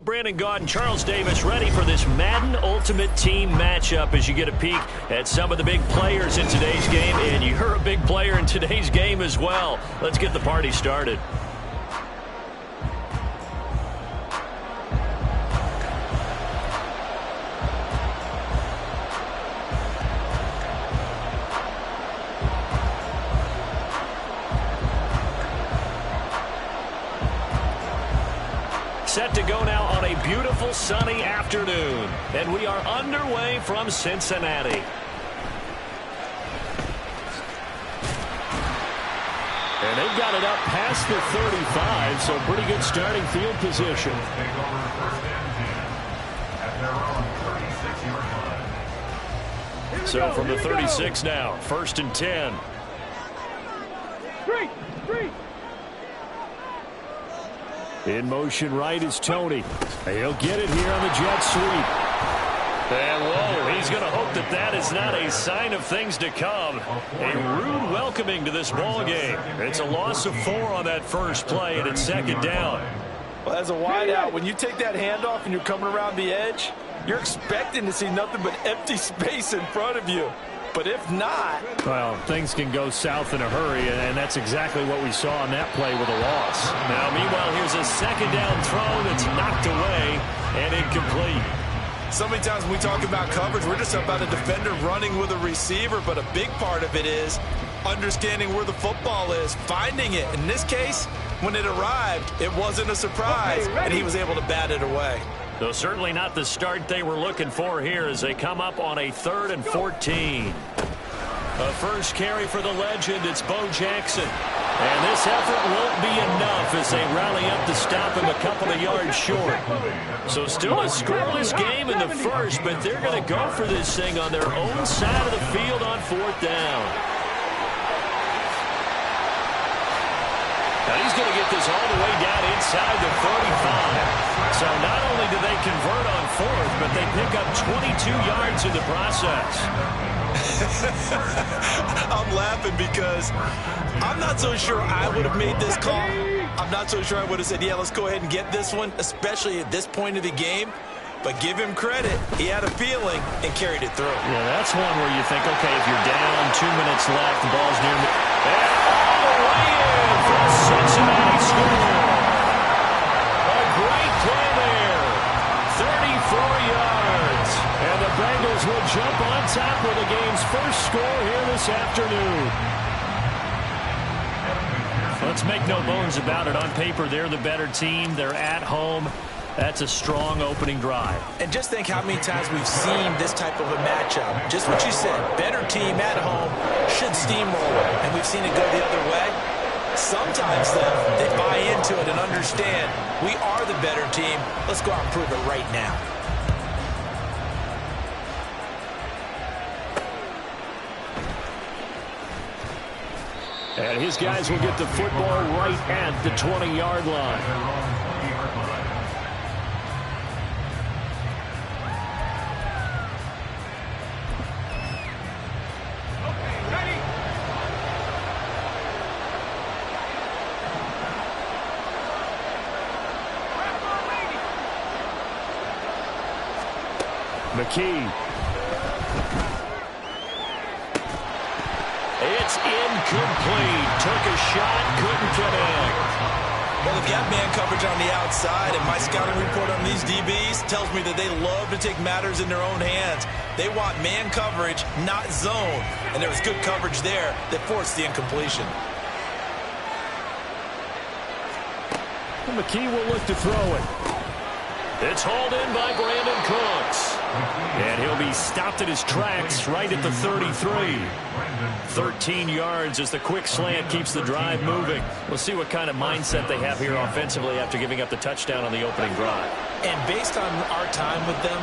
Brandon Gaudin and Charles Davis ready for this Madden Ultimate Team matchup as you get a peek at some of the big players in today's game. And you're a big player in today's game as well. Let's get the party started. Set to go now on a beautiful sunny afternoon. And we are underway from Cincinnati. And they've got it up past the 35, so pretty good starting field position. So from the 36 now, 1st and 10. Three. In motion right is Tony. He'll get it here on the jet sweep. And whoa, he's going to hope that that is not a sign of things to come. A rude welcoming to this ball game. It's a loss of 4 on that first play, and it's 2nd down. Well, as a wideout, when you take that handoff and you're coming around the edge, you're expecting to see nothing but empty space in front of you. But if not... Well, things can go south in a hurry, and that's exactly what we saw on that play with a loss. Now, meanwhile, here's a 2nd down throw that's knocked away and incomplete. So many times when we talk about coverage, we're just about a defender running with a receiver, but a big part of it is understanding where the football is, finding it. In this case, when it arrived, it wasn't a surprise, and he was able to bat it away. Though certainly not the start they were looking for here as they come up on a 3rd and 14. A first carry for the legend, it's Bo Jackson. And this effort won't be enough as they rally up to stop him a couple of yards short. So still a scoreless game in the first, but they're going to go for this thing on their own side of the field on 4th down. Now he's going to get this all the way down inside the 35. So not only do they convert on 4th, but they pick up 22 yards in the process. I'm laughing because I'm not so sure I would have made this call. I'm not so sure I would have said, yeah, let's go ahead and get this one, especially at this point of the game. But give him credit. He had a feeling and carried it through. Yeah, that's one where you think, okay, if you're down, 2 minutes left, the ball's near me. And all the way in for a Cincinnati score. A great play there. 34 yards. And the Bengals will jump on top with the game's first score here this afternoon. Let's make no bones about it. On paper, they're the better team. They're at home. That's a strong opening drive. And just think how many times we've seen this type of a matchup. Just what you said, better team at home should steamroll, and we've seen it go the other way. Sometimes, though, they buy into it and understand we are the better team. Let's go out and prove it right now. And his guys will get the football right at the 20-yard line. McKee. It's incomplete. Took a shot, couldn't connect. Well, they've got man coverage on the outside, and my scouting report on these DBs tells me that they love to take matters in their own hands. They want man coverage, not zone. And there was good coverage there that forced the incompletion. McKee will look to throw it. It's hauled in by Brandon Cooks. And he'll be stopped in his tracks right at the 33. 13 yards as the quick slant keeps the drive moving. We'll see what kind of mindset they have here offensively after giving up the touchdown on the opening drive. And based on our time with them,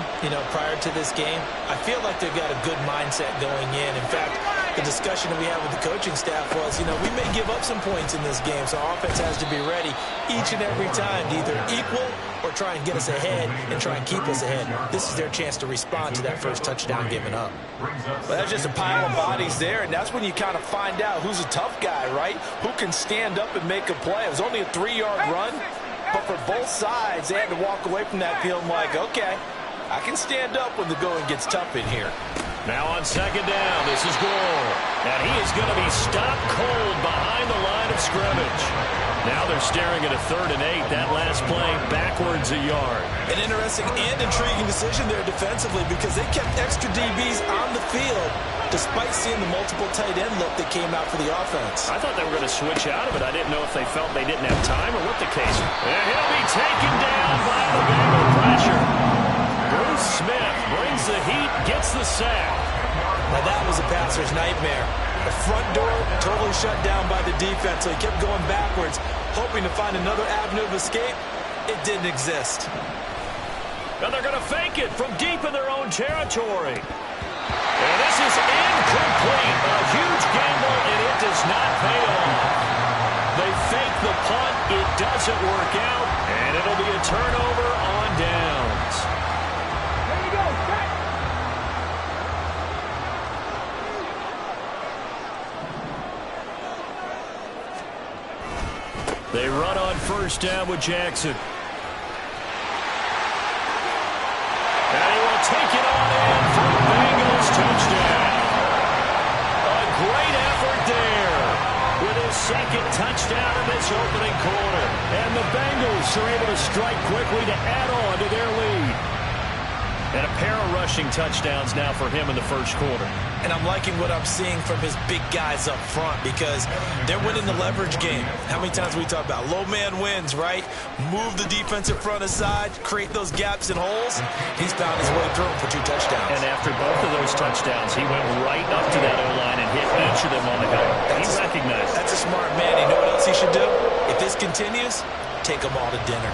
prior to this game, I feel like they've got a good mindset going in. In fact, the discussion that we had with the coaching staff was, we may give up some points in this game, so our offense has to be ready each and every time to either equal or try and get us ahead and try and keep us ahead. This is their chance to respond to that first touchdown given up. Well, that's just a pile of bodies there, and that's when you kind of find out who's a tough guy, right? Who can stand up and make a play. It was only a 3-yard run, but for both sides, they had to walk away from that feeling like, okay, I can stand up when the going gets tough in here. Now on second down, this is Gore. And he is going to be stopped cold behind the line of scrimmage. Now they're staring at a 3rd and 8. That last play backwards a yard. An interesting and intriguing decision there defensively because they kept extra DBs on the field despite seeing the multiple tight end look that came out for the offense. I thought they were going to switch out of it. I didn't know if they felt they didn't have time or what the case. And he'll be taken down by the Bengal pressure. Bruce Smith brings the heat, gets the sack. Now that was a passer's nightmare. The front door totally shut down by the defense, so he kept going backwards, hoping to find another avenue of escape. It didn't exist. And they're going to fake it from deep in their own territory. And this is incomplete. A huge gamble, and it does not pay off. They fake the punt. It doesn't work out, and it'll be a turnover on downs. They run on first down with Jackson. And he will take it on in for the Bengals touchdown. A great effort there with his second touchdown in this opening quarter. And the Bengals are able to strike quickly to add on to their lead. And a pair of rushing touchdowns now for him in the first quarter. And I'm liking what I'm seeing from his big guys up front because they're winning the leverage game. How many times we talk about low man wins, right? Move the defensive front aside, create those gaps and holes. He's found his way through them for 2 touchdowns. And after both of those touchdowns, he went right up to that O-line and hit each of them on the helmet. He recognized it. That's a smart man. You know what else he should do? If this continues, take them all to dinner.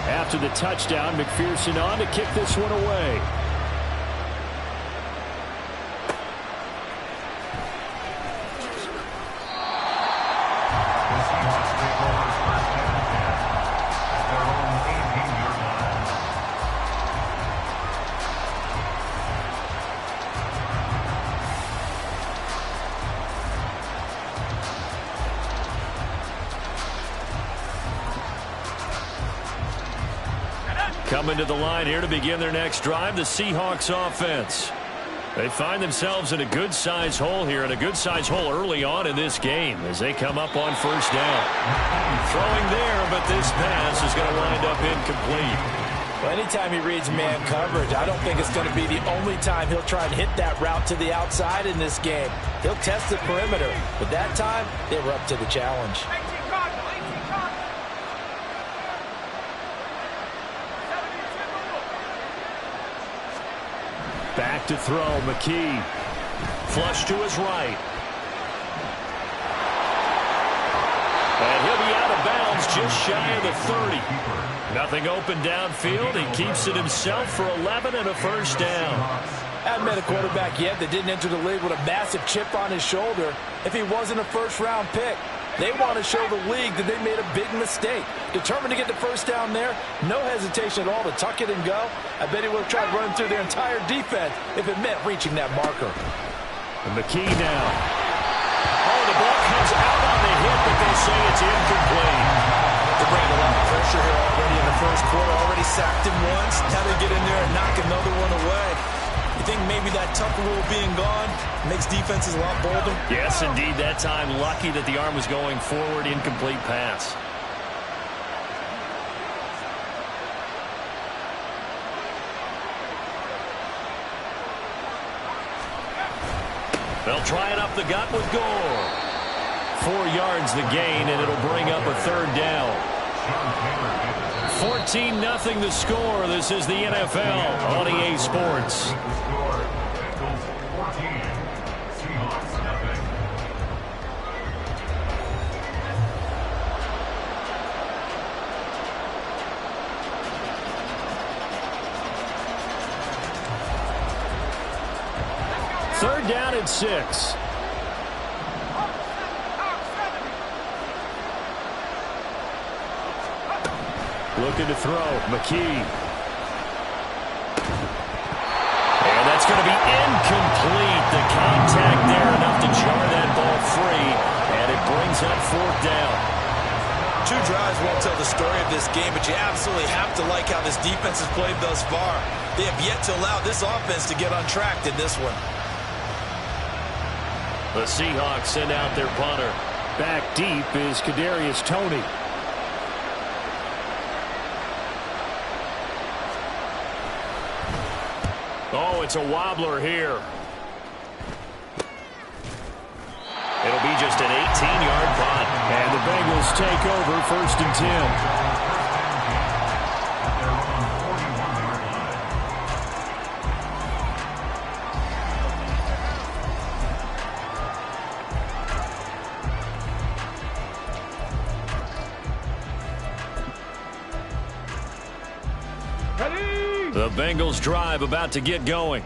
After the touchdown, McPherson on to kick this one away. Coming to the line here to begin their next drive, the Seahawks offense. They find themselves in a good-sized hole here, and a good-sized hole early on in this game as they come up on first down. Throwing there, but this pass is going to wind up incomplete. Well, anytime he reads man coverage, I don't think it's going to be the only time he'll try and hit that route to the outside in this game. He'll test the perimeter, but that time, they were up to the challenge. Back to throw, McKee. Flush to his right. And he'll be out of bounds just shy of the 30. Nothing open downfield. He keeps it himself for 11 and a first down. Haven't met a quarterback yet that didn't enter the league with a massive chip on his shoulder if he wasn't a first-round pick. They want to show the league that they made a big mistake. Determined to get the first down there, no hesitation at all to tuck it and go. I bet he would have tried running through their entire defense if it meant reaching that marker. And McKee now. Oh, the ball comes out on first quarter. Already sacked him once. Had to get in there and knock another one away. You think maybe that tougher rule being gone makes defenses a lot bolder? Yes, indeed. That time, lucky that the arm was going forward. Incomplete pass. They'll try it up the gut with Gore. 4 yards the gain, and it'll bring up a third down. 14-0 the score. This is the NFL on EA Sports. Third down and 6. Looking to throw. McKee. And that's going to be incomplete. The contact there enough to jar that ball free. And it brings up fourth down. 2 drives won't tell the story of this game, but you absolutely have to like how this defense has played thus far. They have yet to allow this offense to get untracked in this one. The Seahawks send out their punter. Back deep is Kadarius Toney. Oh, it's a wobbler here. It'll be just an 18-yard punt. And the Bengals take over 1st and 10. The Bengals drive about to get going.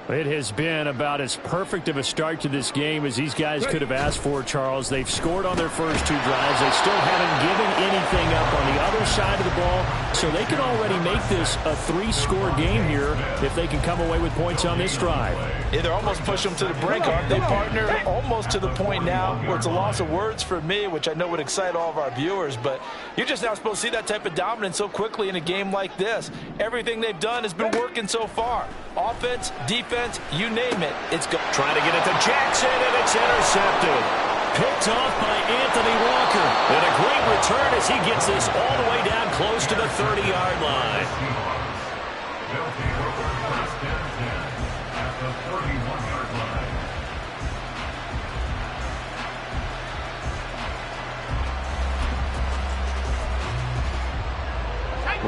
It has been about as perfect of a start to this game as these guys could have asked for, Charles. They've scored on their first 2 drives. They still haven't given anything up on the other side of the ball, so they can already make this a 3-score game here if they can come away with points on this drive. Yeah, they're almost pushing them to the brink, aren't they, partner? Almost to the point now where it's a loss of words for me, which I know would excite all of our viewers, but you're just not supposed to see that type of dominance so quickly in a game like this. Everything they've done has been working so far. Offense, defense, you name it, it's good. Trying to get it to Jackson, and it's intercepted. Picked off by Anthony Walker. And a great return as he gets this all the way down close to the 30-yard line.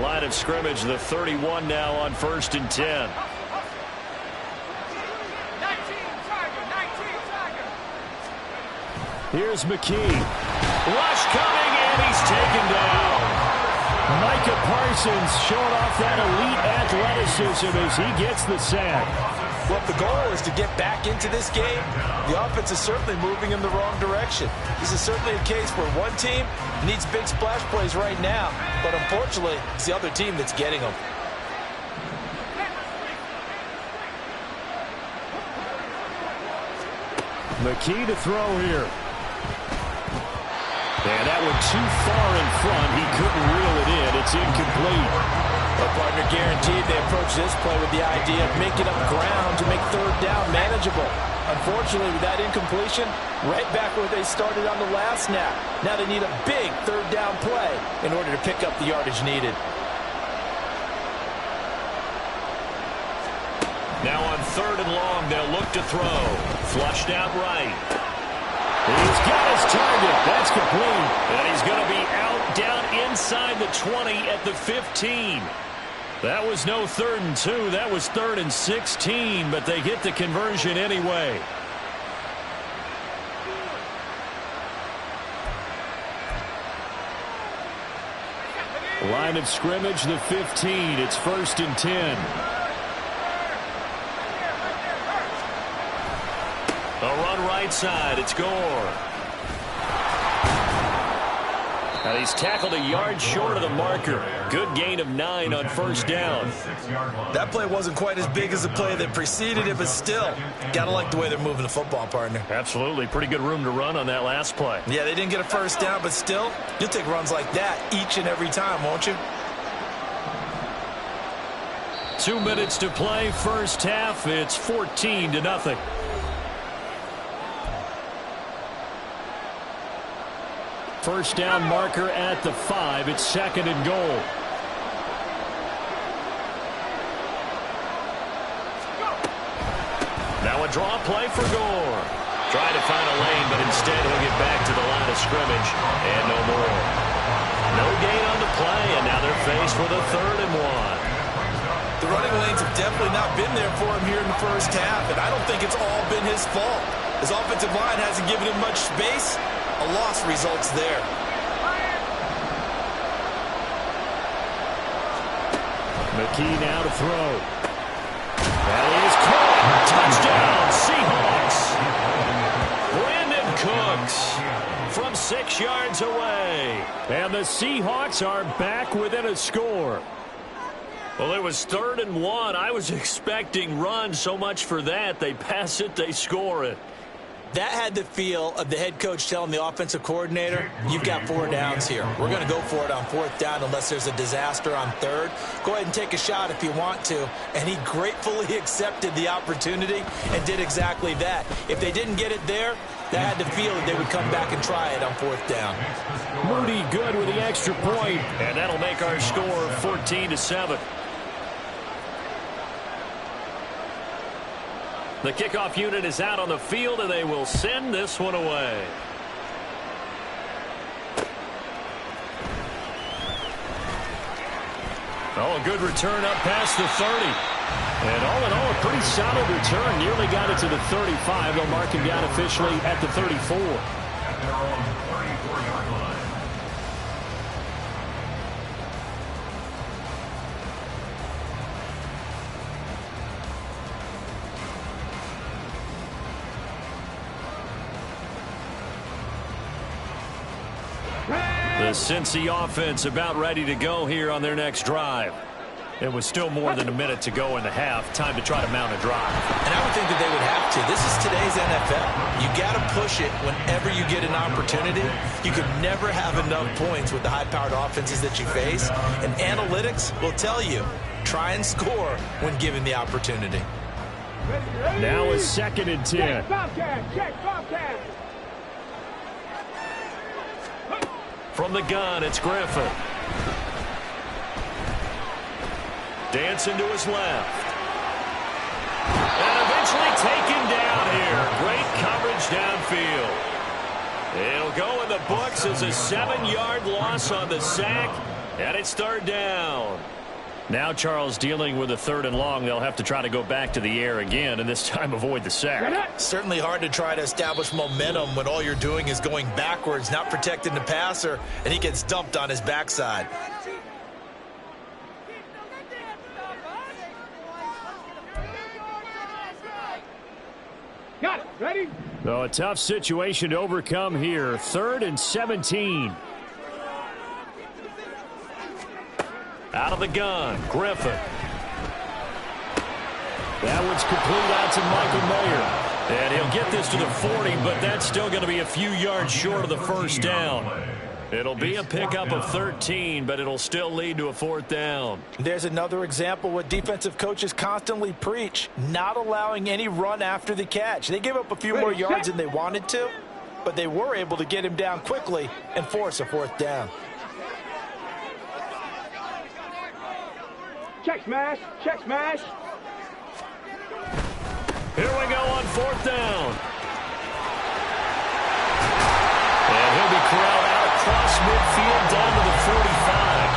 Line of scrimmage, the 31 now on 1st and 10. Here's McKee. Rush coming, and he's taken down. Micah Parsons showing off that elite athleticism as he gets the sack. Well, if the goal is to get back into this game, the offense is certainly moving in the wrong direction. This is certainly a case where one team needs big splash plays right now, but unfortunately, it's the other team that's getting them. McKee to throw here. And that one too far in front. He couldn't reel it in. It's incomplete. Well, partner, guaranteed they approach this play with the idea of making up ground to make third down manageable. Unfortunately, with that incompletion, right back where they started on the last snap. Now they need a big third down play in order to pick up the yardage needed. Now on 3rd and long, they'll look to throw. Flushed out right. He's got his target. That's complete. And he's going to be out down inside the 20 at the 15. That was no 3rd and 2. That was 3rd and 16, but they get the conversion anyway. Line of scrimmage, the 15. It's 1st and 10. A run right side. It's Gore. And he's tackled a yard short of the marker. Good gain of 9 on 1st down. That play wasn't quite as big as the play that preceded it, but still, got to like the way they're moving the football, partner. Absolutely. Pretty good room to run on that last play. Yeah, they didn't get a 1st down, but still, you'll take runs like that each and every time, won't you? 2 minutes to play, first half. It's 14-0. First down marker at the 5. It's 2nd and goal. Now a draw play for Gore. Trying to find a lane, but instead he'll get back to the line of scrimmage and no more. No gain on the play, and now they're faced with a 3rd and 1. The running lanes have definitely not been there for him here in the first half, and I don't think it's all been his fault. His offensive line hasn't given him much space. A loss results there. McKee now to throw. That is caught. Touchdown, Seahawks. Brandon Cooks from 6 yards away. And the Seahawks are back within a score. Well, it was 3rd and 1. I was expecting run, so much for that. They pass it, they score it. That had the feel of the head coach telling the offensive coordinator, you've got 4 downs here. We're going to go for it on 4th down unless there's a disaster on 3rd. Go ahead and take a shot if you want to. And he gratefully accepted the opportunity and did exactly that. If they didn't get it there, that had the feel that they would come back and try it on 4th down. Moody good with the extra point, and that'll make our score 14-7. The kickoff unit is out on the field, and they will send this one away. Oh, a good return up past the 30. And all in all, a pretty solid return. Nearly got it to the 35. They'll mark him down officially at the 34. The Cincy offense about ready to go here on their next drive. It was still more than a minute to go in the half. Time to try to mount a drive. And I would think that they would have to. This is today's NFL. You got to push it whenever you get an opportunity. You can never have enough points with the high-powered offenses that you face. And analytics will tell you, try and score when given the opportunity. Now a 2nd and 10. From the gun, it's Griffin. Dancing to his left. And eventually taken down here. Great coverage downfield. It'll go in the books as a 7-yard loss on the sack. And it's 3rd down. Now Charles dealing with a 3rd and long. They'll have to try to go back to the air again and this time avoid the sack. Certainly hard to try to establish momentum when all you're doing is going backwards, not protecting the passer, and he gets dumped on his backside. Got it. Ready? So a tough situation to overcome here. 3rd and 17. Out of the gun, Griffin. That one's complete out to Michael Mayer. And he'll get this to the 40, but that's still going to be a few yards short of the 1st down. It'll be a pickup of 13, but it'll still lead to a 4th down. There's another example what defensive coaches constantly preach, not allowing any run after the catch. They gave up a few more yards than they wanted to, but they were able to get him down quickly and force a 4th down. Check smash. Check smash. Here we go on 4th down. And he'll be corralled out across midfield down to the 45.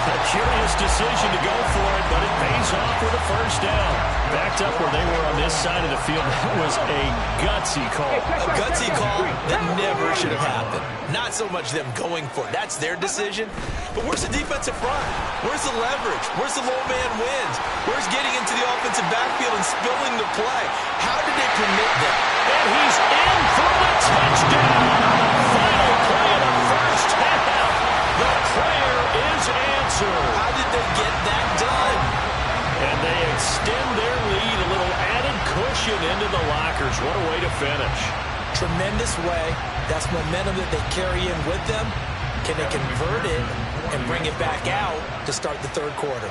A curious decision to go for it, but it pays off with a 1st down. Backed up where they were on this side of the field. That was a gutsy call. A gutsy call that never should have happened. Not so much them going for it. That's their decision. But where's the defensive front? Where's the leverage? Where's the low man wins? Where's getting into the offensive backfield and spilling the play? How did they permit that? And he's in for the touchdown. Final play of the 1st half. The prayer is answered. How did they get that done? And they extend their lead, a little added cushion into the lockers. What a way to finish. Tremendous way. That's momentum that they carry in with them. Can they convert it and bring it back out to start the 3rd quarter?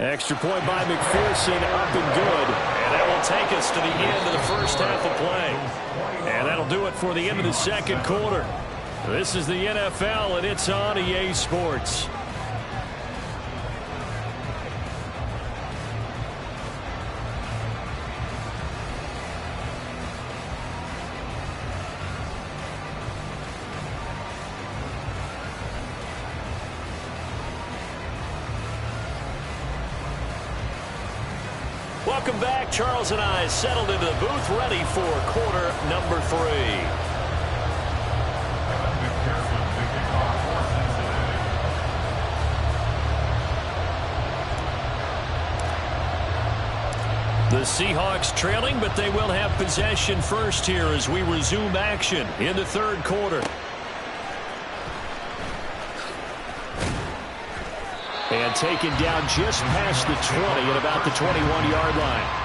Extra point by McPherson, up and good. And that will take us to the end of the first half of play. And that'll do it for the end of the second quarter. This is the NFL, and it's on EA Sports. Welcome back. Charles and I settled into the booth, ready for quarter number 3. The Seahawks trailing, but they will have possession first here as we resume action in the third quarter. And taken down just past the 20 at about the 21-yard line.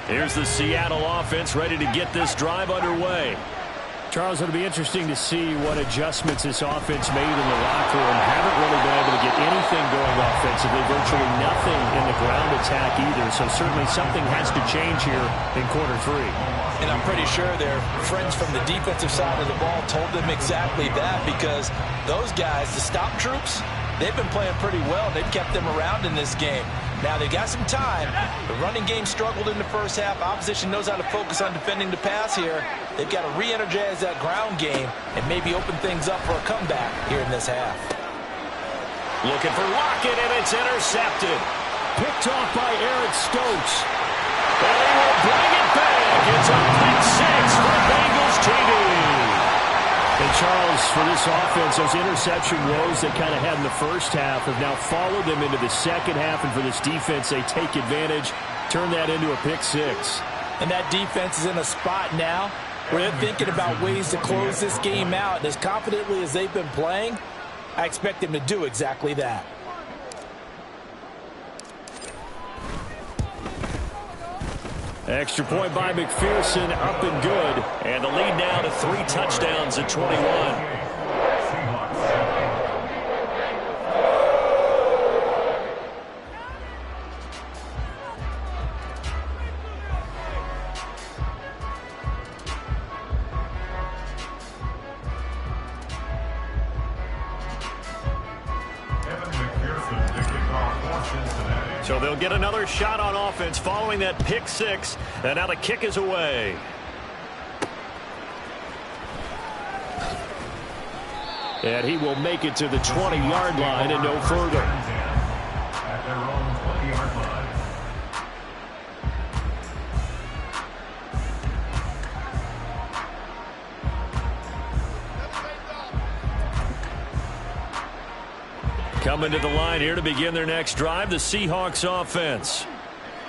Here's the Seattle offense ready to get this drive underway. Charles, it'll be interesting to see what adjustments this offense made in the locker room. Haven't really been able to get anything going offensively, virtually nothing in the ground attack either. So certainly something has to change here in quarter 3. And I'm pretty sure their friends from the defensive side of the ball told them exactly that, because those guys, the stop troops, they've been playing pretty well. They've kept them around in this game. Now, they got some time. The running game struggled in the first half. Opposition knows how to focus on defending the pass here. They've got to re-energize that ground game and maybe open things up for a comeback here in this half. Looking for Lockett, and it's intercepted. Picked off by Eric Stokes. And he will bring it back. It's a pick 6 for Bengals TD. And Charles, for this offense, those interception woes they kind of had in the first half have now followed them into the second half. And for this defense, they take advantage, turn that into a pick 6. And that defense is in a spot now where they're thinking about ways to close this game out. And as confidently as they've been playing, I expect them to do exactly that. Extra point by McPherson, up and good. And the lead now to 3 touchdowns at 21. So they'll get another shot on offense following that pick 6. And now the kick is away. And he will make it to the 20-yard line and no further. At their own 20-yard line. Coming to the line here to begin their next drive, the Seahawks offense.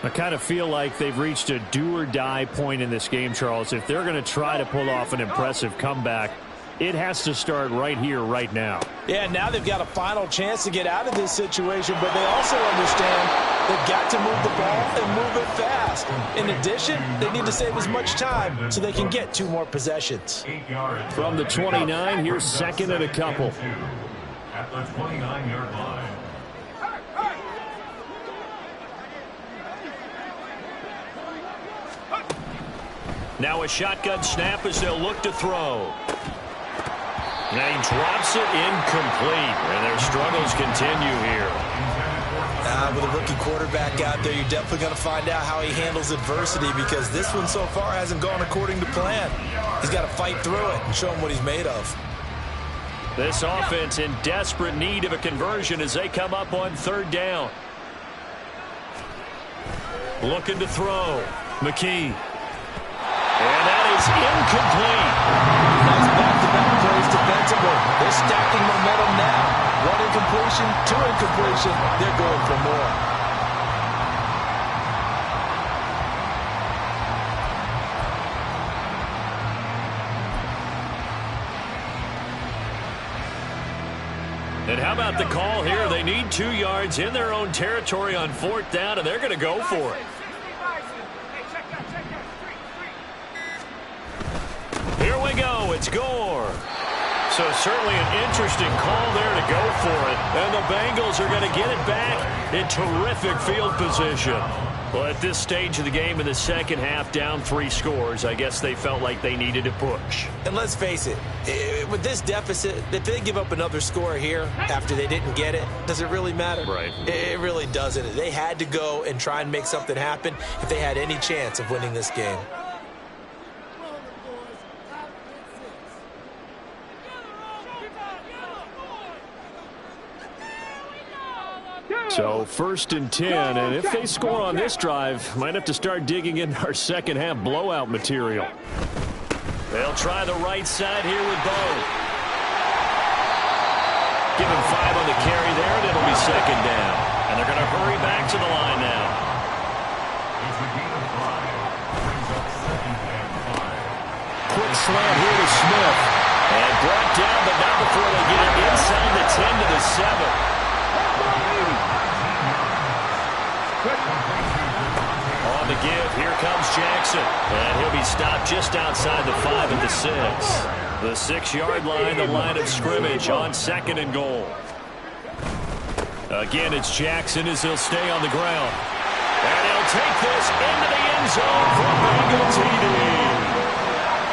I kind of feel like they've reached a do-or-die point in this game, Charles. If they're going to try to pull off an impressive comeback, it has to start right here, right now. Yeah, now they've got a final chance to get out of this situation, but they also understand they've got to move the ball and move it fast. In addition, they need to save as much time so they can get 2 more possessions. From the 29, here's second and a couple. At the 29-yard line. Now a shotgun snap as they'll look to throw. Now he drops it incomplete, and their struggles continue here. With a rookie quarterback out there, you're definitely going to find out how he handles adversity, because this one so far hasn't gone according to plan. He's got to fight through it and show him what he's made of. This offense in desperate need of a conversion as they come up on 3rd down. Looking to throw. McKee. And that is incomplete. Nice back-to-back plays defensively. They're stacking momentum now. 1 incompletion, 2 incompletion. They're going for more. And how about the call here? They need 2 yards in their own territory on 4th down, and they're going to go for it. So certainly an interesting call there to go for it. And the Bengals are going to get it back in terrific field position. Well, at this stage of the game in the second half, down 3 scores, I guess they felt like they needed to push. And let's face it, with this deficit, if they give up another score here after they didn't get it, does it really matter? Right. It really doesn't. They had to go and try and make something happen if they had any chance of winning this game. So 1st and 10, and if they score on this drive, might have to start digging in our second half blowout material. They'll try the right side here with Bo. Give him 5 on the carry there, and it'll be second down. And they're going to hurry back to the line now. Quick slant here to Smith. And brought down, but not before they get it inside the 10 to the 7. On the give, here comes Jackson. And he'll be stopped just outside the 5 at the 6. The 6-yard line, the line of scrimmage on 2nd and goal. Again, it's Jackson as he'll stay on the ground. And he'll take this into the end zone for Bengal TD.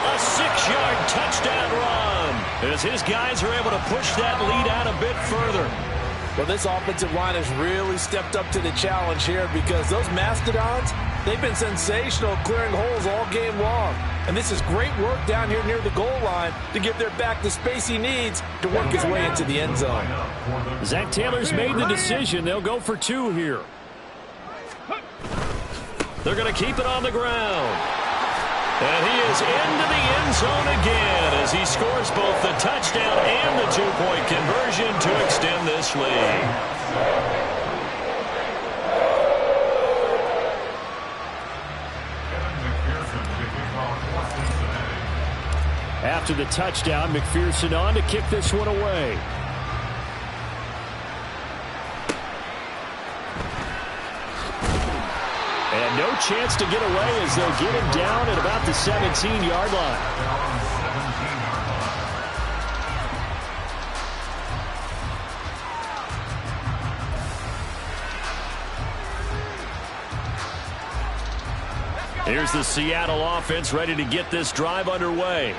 A 6-yard touchdown run as his guys are able to push that lead out a bit further. Well, this offensive line has really stepped up to the challenge here because those Mastodons, they've been sensational clearing holes all game long. And this is great work down here near the goal line to give their back the space he needs to work his way into the end zone. Zach Taylor's made the decision. They'll go for 2 here. They're going to keep it on the ground. And he is into the end zone again as he scores both the touchdown and the 2-point conversion to extend this lead. After the touchdown, McPherson on to kick this one away. And no chance to get away as they'll get him down at about the 17-yard line. Here's the Seattle offense ready to get this drive underway.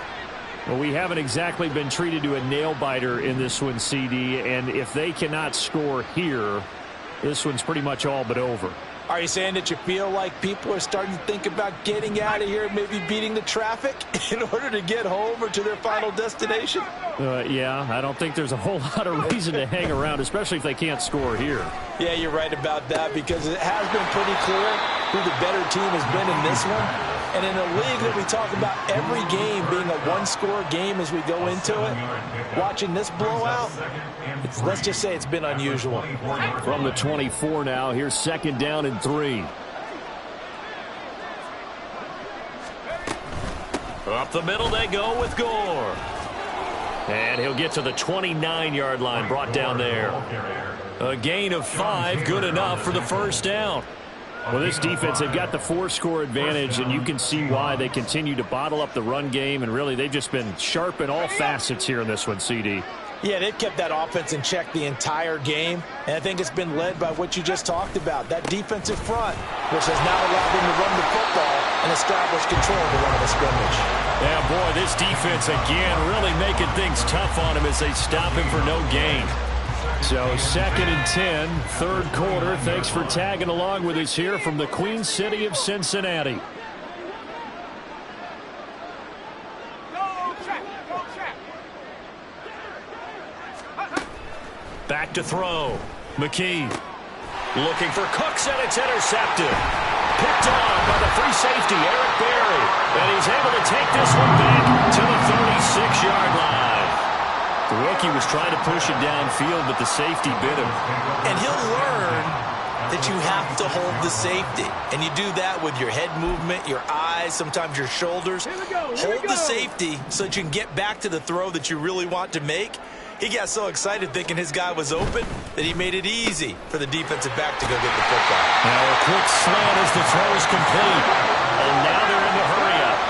Well, we haven't exactly been treated to a nail-biter in this one, CD, and if they cannot score here, this one's pretty much all but over. Are you saying that you feel like people are starting to think about getting out of here, maybe beating the traffic in order to get home or to their final destination? Yeah, I don't think there's a whole lot of reason to hang around, especially if they can't score here. Yeah, you're right about that because it has been pretty clear who the better team has been in this one. And in a league that we talk about every game being a one-score game as we go into it, watching this blowout, let's just say it's been unusual. From the 24 now, here's 2nd down and 3. Up the middle they go with Gore. And he'll get to the 29-yard line, brought down there. A gain of 5, good enough for the 1st down. Well, this defense, they've got the 4-score advantage, and you can see why they continue to bottle up the run game, and really they've just been sharp in all facets here in this one, CD. Yeah, they've kept that offense in check the entire game, and I think it's been led by what you just talked about, that defensive front, which has now allowed them to run the football and establish control of the line of scrimmage. Yeah, boy, this defense, again, really making things tough on him as they stop him for no gain. So 2nd and 10, 3rd quarter. Thanks for tagging along with us here from the Queen City of Cincinnati. Back to throw. McKee looking for Cooks, and it's intercepted. Picked on by the free safety, Eric Berry. And he's able to take this one back to the 36-yard line. The rookie was trying to push it downfield, but the safety bit him. And he'll learn that you have to hold the safety. And you do that with your head movement, your eyes, sometimes your shoulders. Hold the safety so that you can get back to the throw that you really want to make. He got so excited thinking his guy was open that he made it easy for the defensive back to go get the football. Now a quick slant as the throw is complete. And now they're in the hurry-up.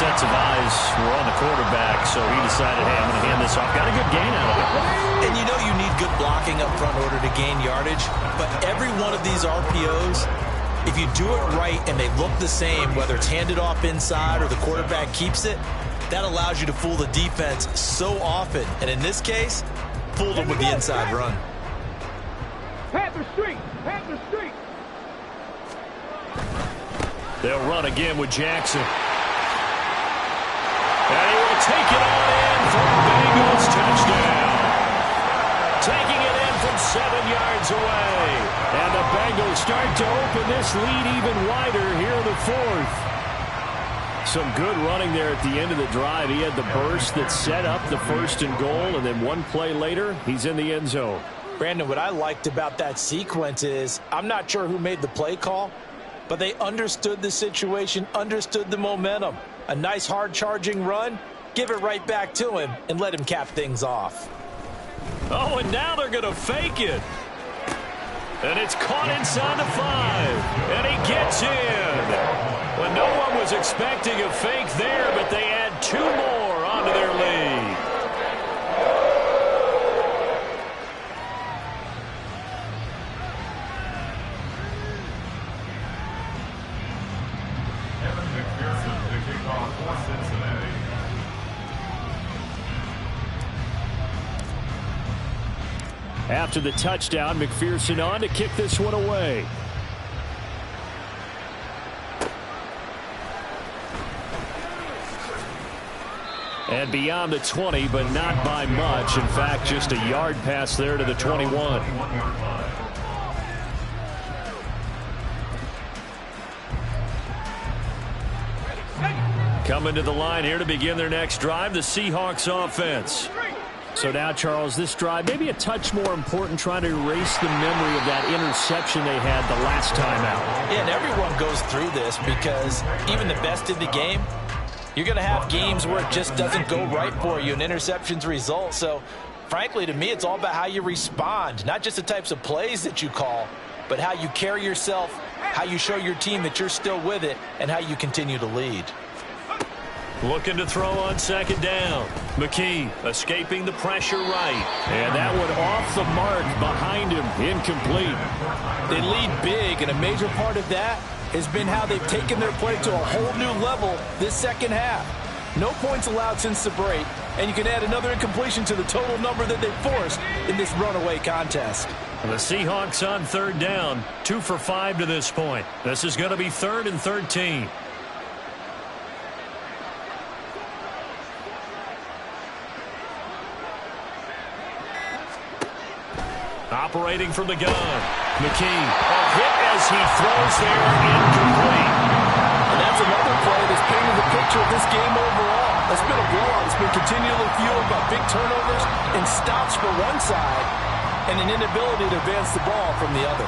sets of eyes were on the quarterback, so he decided, hey, I'm going to hand this off. Got a good gain out of it. And you know you need good blocking up front in order to gain yardage, but every one of these RPOs, if you do it right and they look the same, whether it's handed off inside or the quarterback keeps it, that allows you to fool the defense so often. And in this case, fooled them with the inside run. Panther Street! Panther Street! They'll run again with Jackson. And he will take it on in for a Bengals touchdown. Taking it in from 7 yards away. And the Bengals start to open this lead even wider here in the fourth. Some good running there at the end of the drive. He had the burst that set up the 1st and goal, and then one play later, he's in the end zone. Brandon, what I liked about that sequence is I'm not sure who made the play call, but they understood the situation, understood the momentum. A nice hard-charging run, give it right back to him, and let him cap things off. Oh, and now they're going to fake it. And it's caught inside the 5. And he gets in. Well, no one was expecting a fake there, but they add 2 more onto their lead. Evan McPherson to kick off for Cincinnati. After the touchdown, McPherson on to kick this one away. And beyond the 20, but not by much. In fact, just a yard pass there to the 21. Coming to the line here to begin their next drive, the Seahawks offense. So now, Charles, this drive maybe a touch more important, trying to erase the memory of that interception they had the last time out. Yeah, and everyone goes through this because even the best in the game, you're going to have games where it just doesn't go right for you and interceptions result. So, frankly, to me, it's all about how you respond, not just the types of plays that you call, but how you carry yourself, how you show your team that you're still with it, and how you continue to lead. Looking to throw on 2nd down. McKee escaping the pressure right. And that one off the mark behind him. Incomplete. They lead big, and a major part of that has been how they've taken their play to a whole new level this second half. No points allowed since the break, and you can add another incompletion to the total number that they forced in this runaway contest. The Seahawks on 3rd down. 2 for 5 to this point. This is going to be 3rd and 13. Operating from the gun. McKee, a hit as he throws there, incomplete. And that's another play that's painted the picture of this game overall. That's been a blowout. It's been continually fueled by big turnovers and stops for one side and an inability to advance the ball from the other.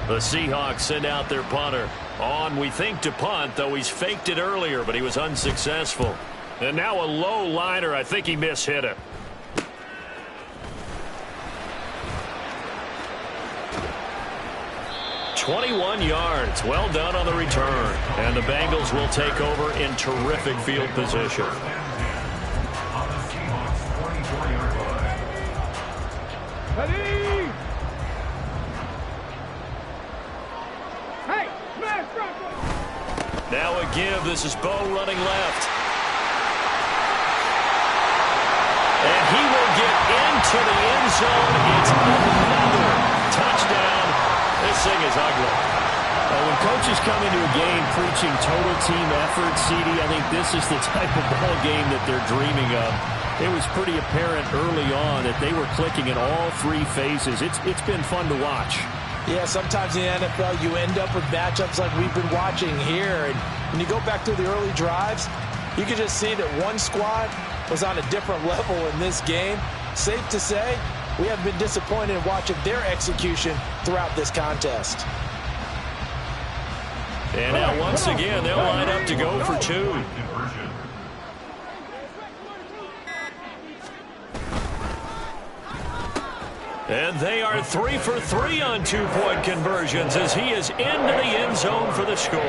The Seahawks send out their punter. On, we think, to punt, though he's faked it earlier, but he was unsuccessful. And now a low liner. I think he mishit it. "21 yards. Well done on the return. And the Bengals will take over in terrific field position. On the Seahawks 44-yard line. Ready? Hey, smash front. Now a give. This is Bo running left. And he will get into the end zone. It's another touchdown. This thing is ugly. Well, when coaches come into a game preaching total team effort, CD, I think this is the type of ball game that they're dreaming of. It was pretty apparent early on that they were clicking in all 3 phases. It's been fun to watch. Yeah, sometimes in the NFL you end up with matchups like we've been watching here. And when you go back to the early drives, you can just see that one squad was on a different level in this game. Safe to say, we have been disappointed in watching their execution throughout this contest. And now once again, they'll line up to go for 2. Conversion. And they are 3 for 3 on two-point conversions as he is into the end zone for the score.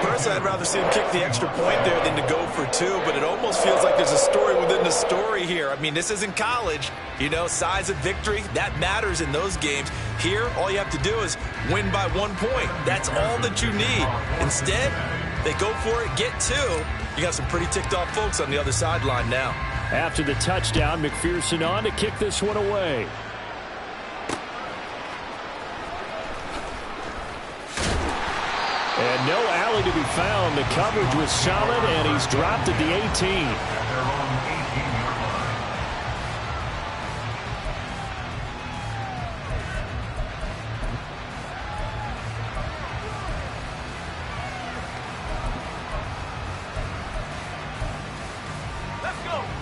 Personally, I'd rather see him kick the extra point there than to go for 2, but it almost feels like there's a story within the story here. I mean, this isn't college. You know, size of victory, that matters in those games. Here, all you have to do is win by 1 point. That's all that you need. Instead, they go for it, get 2. You got some pretty ticked-off folks on the other sideline now. After the touchdown, McPherson on to kick this one away. And no alley to be found. The coverage was solid, and he's dropped at the 18.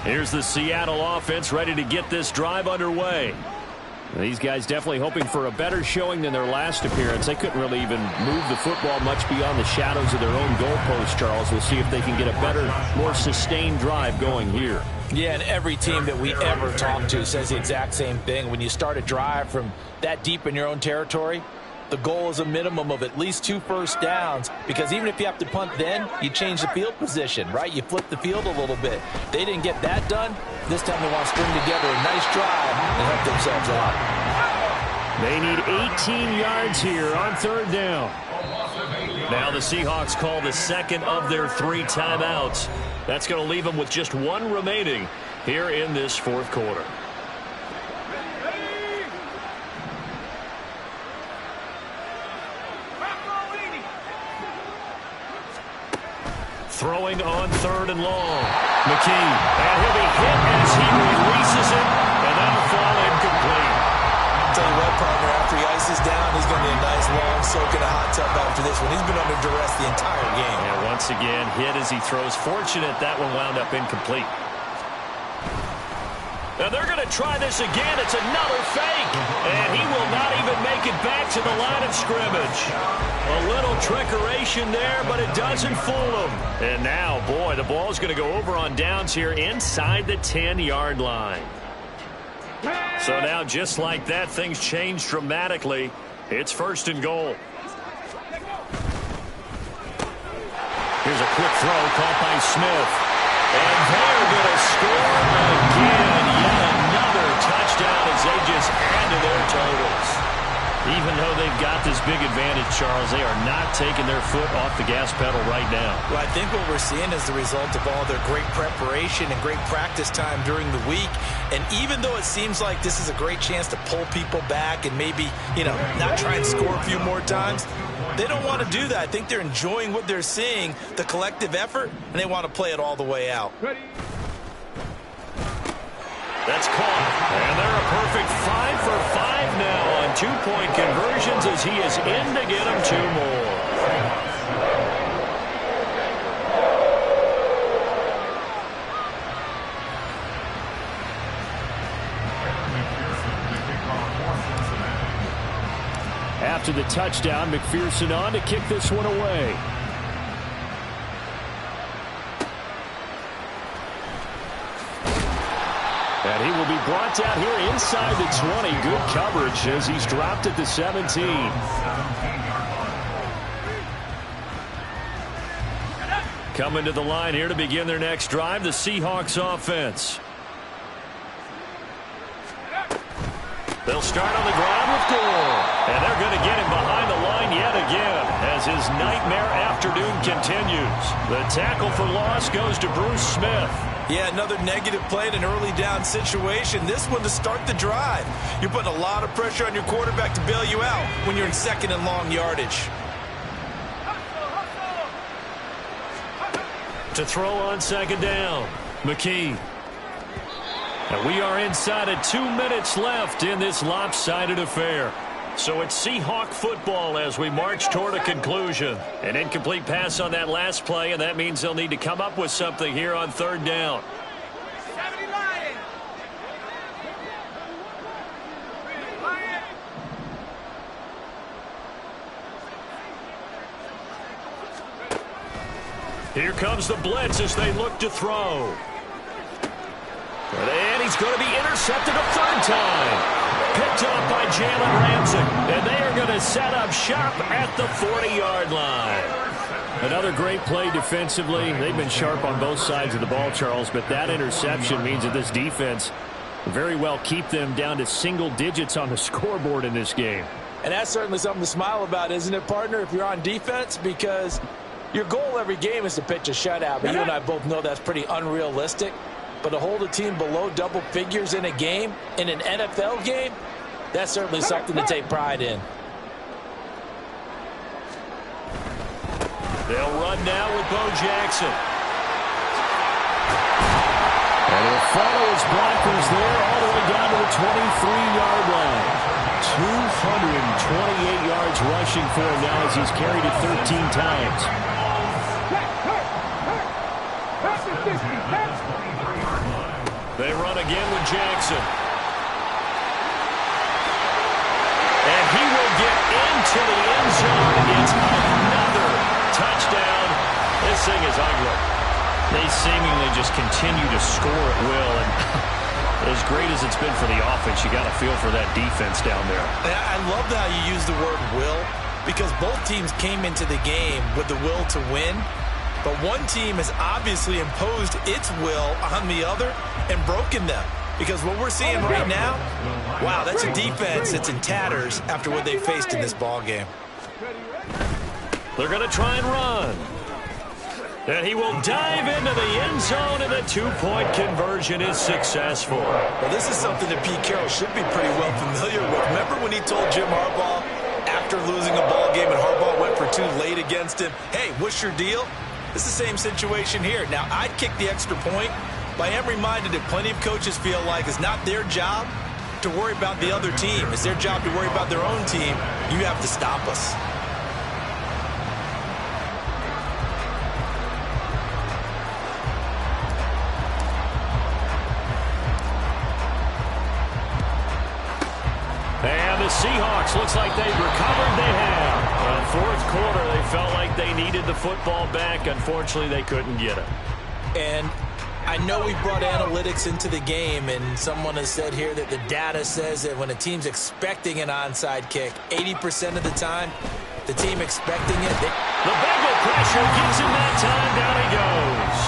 Here's the Seattle offense ready to get this drive underway. These guys definitely hoping for a better showing than their last appearance. They couldn't really even move the football much beyond the shadows of their own goalpost, Charles. We'll see if they can get a better, more sustained drive going here. Yeah, and every team that we ever talk to says the exact same thing. When you start a drive from that deep in your own territory, the goal is a minimum of at least 2 first downs, because even if you have to punt then, you change the field position, right? You flip the field a little bit. They didn't get that done. This time they want to string together a nice drive and help themselves out. They need 18 yards here on 3rd down. Now the Seahawks call the second of their 3 timeouts. That's going to leave them with just 1 remaining here in this 4th quarter. Throwing on 3rd and long. McKee, and he'll be hit as he releases it, and that'll fall incomplete. Tell you what, partner, after he ices down, he's going to be a nice long soak in a hot tub after this one. He's been under duress the entire game. And once again, hit as he throws. Fortunate that one wound up incomplete. Now they're going to try this again. It's another fake. And he will not even make it back to the line of scrimmage. A little trickeration there, but it doesn't fool him. And now, boy, the ball's going to go over on downs here inside the 10-yard line. So now, just like that, things change dramatically. It's 1st and goal. Here's a quick throw caught by Smith. And they're going to score again. Yet another touchdown as they just add to their totals. Even though they've got this big advantage, Charles, they are not taking their foot off the gas pedal right now. Well, I think what we're seeing is the result of all their great preparation and great practice time during the week. And even though it seems like this is a great chance to pull people back and maybe, not try and score a few more times, they don't want to do that. I think they're enjoying what they're seeing, the collective effort, and they want to play it all the way out. Ready. That's caught. And they're a perfect 5 for 5 now on 2-point conversions as he is in to get them 2 more. After the touchdown, McPherson on to kick this one away. And he will be brought down here inside the 20. Good coverage as he's dropped at the 17. Coming to the line here to begin their next drive, the Seahawks offense. They'll start on the ground with Gore. And they're going to get him behind the line yet again as his nightmare afternoon continues. The tackle for loss goes to Bruce Smith. Yeah, another negative play in an early down situation. This one to start the drive. You're putting a lot of pressure on your quarterback to bail you out when you're in 2nd and long yardage. To throw on 2nd down, McKee. And we are inside of 2 minutes left in this lopsided affair. So it's Seahawk football as we march toward a conclusion. An incomplete pass on that last play, and that means they'll need to come up with something here on 3rd down. Here comes the blitz as they look to throw. And he's going to be intercepted a 3rd time. picked up by Jalen Ramsey. And they are going to set up shop at the 40-yard line. Another great play defensively. They've been sharp on both sides of the ball, Charles, but that interception means that this defense very well keep them down to single digits on the scoreboard in this game. And that's certainly something to smile about, isn't it, partner, if you're on defense? Because your goal every game is to pitch a shutout, but you and I both know that's pretty unrealistic. But to hold a team below double figures in a game, in an NFL game, that's certainly something to take pride in. They'll run now with Bo Jackson. And he'll follow his blockers there all the way down to the 23-yard line. 228 yards rushing for him now as he's carried it 13 times. They run again with Jackson. And he will get into the end zone. It's another touchdown. This thing is ugly. They seemingly just continue to score at will. And as great as it's been for the offense, you got to feel for that defense down there. I love how you use the word will, because both teams came into the game with the will to win. But one team has obviously imposed its will on the other and broken them. Because what we're seeing right now, wow, that's a defense that's in tatters after what they faced in this ball game. They're going to try and run. And he will dive into the end zone, and the two-point conversion is successful. Well, this is something that Pete Carroll should be pretty well familiar with. Remember when he told Jim Harbaugh after losing a ball game and Harbaugh went for two late against him, hey, what's your deal? It's the same situation here. Now, I'd kick the extra point, but I am reminded that plenty of coaches feel like it's not their job to worry about the other team. It's their job to worry about their own team. You have to stop us. And the Seahawks, looks like they've recovered. They have. Fourth quarter, they felt like they needed the football back. Unfortunately, they couldn't get it. And I know we brought analytics into the game, and someone has said here that the data says that when a team's expecting an onside kick, 80% of the time, the team expecting it. The Bengal pressure gets him that time. Down he goes.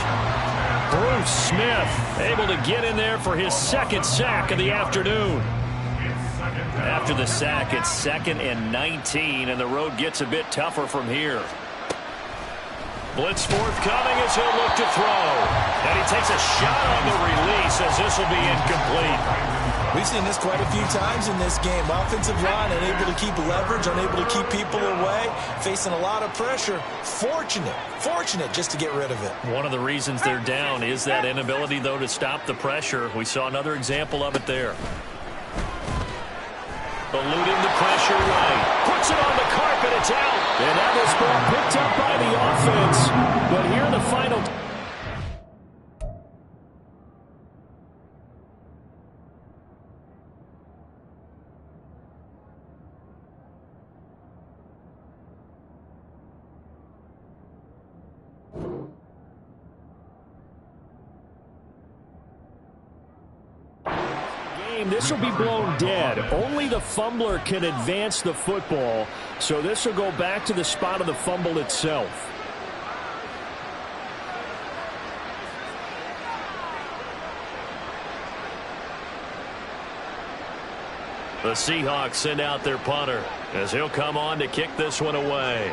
Bruce Smith able to get in there for his second sack of the afternoon. After the sack, it's 2nd and 19, and the road gets a bit tougher from here. Blitz forthcoming as he'll look to throw. And he takes a shot on the release as this will be incomplete. We've seen this quite a few times in this game. Offensive line unable to keep leverage, unable to keep people away, facing a lot of pressure. Fortunate just to get rid of it. One of the reasons they're down is that inability, though, to stop the pressure. We saw another example of it there. Eluding the pressure right. Puts it on the carpet. It's out. And that was ball picked up by the offense. But here in the final. This will be blown dead. Only the fumbler can advance the football, so this will go back to the spot of the fumble itself. The Seahawks send out their punter as he'll come on to kick this one away.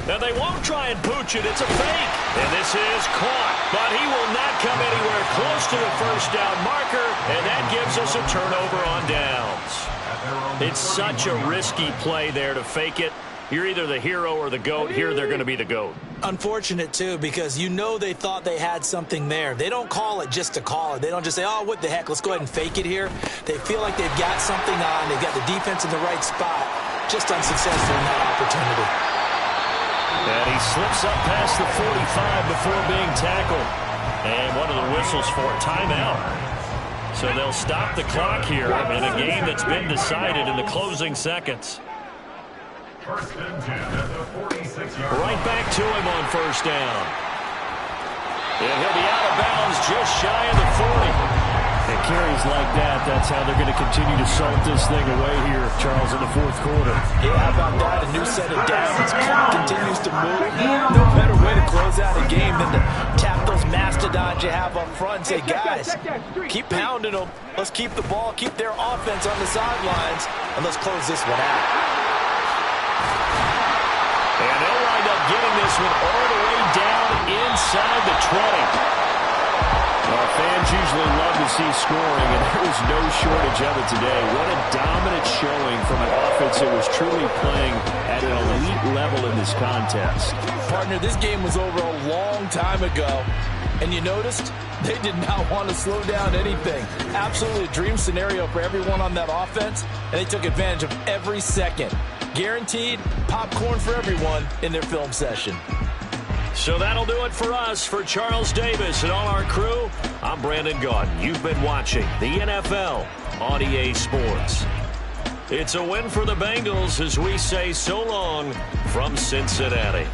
Now they won't try and pooch it. It's a fake. And this is caught. But he will not come anywhere close to the first down marker. And that gives us a turnover on downs. It's such a risky play there to fake it. You're either the hero or the GOAT. Here they're going to be the GOAT. Unfortunate, too, because you know they thought they had something there. They don't call it just to call it. They don't just say, oh, what the heck, let's go ahead and fake it here. They feel like they've got something on. They've got the defense in the right spot. Just unsuccessful in that opportunity. And he slips up past the 45 before being tackled. And one of the whistles for a timeout. So they'll stop the clock here in a game that's been decided in the closing seconds. First and 10 at the 46-yard line. Right back to him on first down. And he'll be out of of bounds just shy of the 40. And carries like that, that's how they're going to continue to salt this thing away here, Charles, in the fourth quarter. Yeah, how about that? A new set of downs. Clock continues to move. No better way to close out a game than to tap those mastodons you have up front and say, guys, keep pounding them. Let's keep the ball, keep their offense on the sidelines, and let's close this one out. And they'll wind up getting this one all the way down inside the 20. Well, fans usually love to see scoring, and there was no shortage of it today. What a dominant showing from an offense that was truly playing at an elite level in this contest. Partner, this game was over a long time ago, and you noticed they did not want to slow down anything. Absolutely a dream scenario for everyone on that offense, and they took advantage of every second. Guaranteed popcorn for everyone in their film session. So that'll do it for us. For Charles Davis and all our crew, I'm Brandon Gaudin. You've been watching the NFL on EA Sports. It's a win for the Bengals as we say so long from Cincinnati.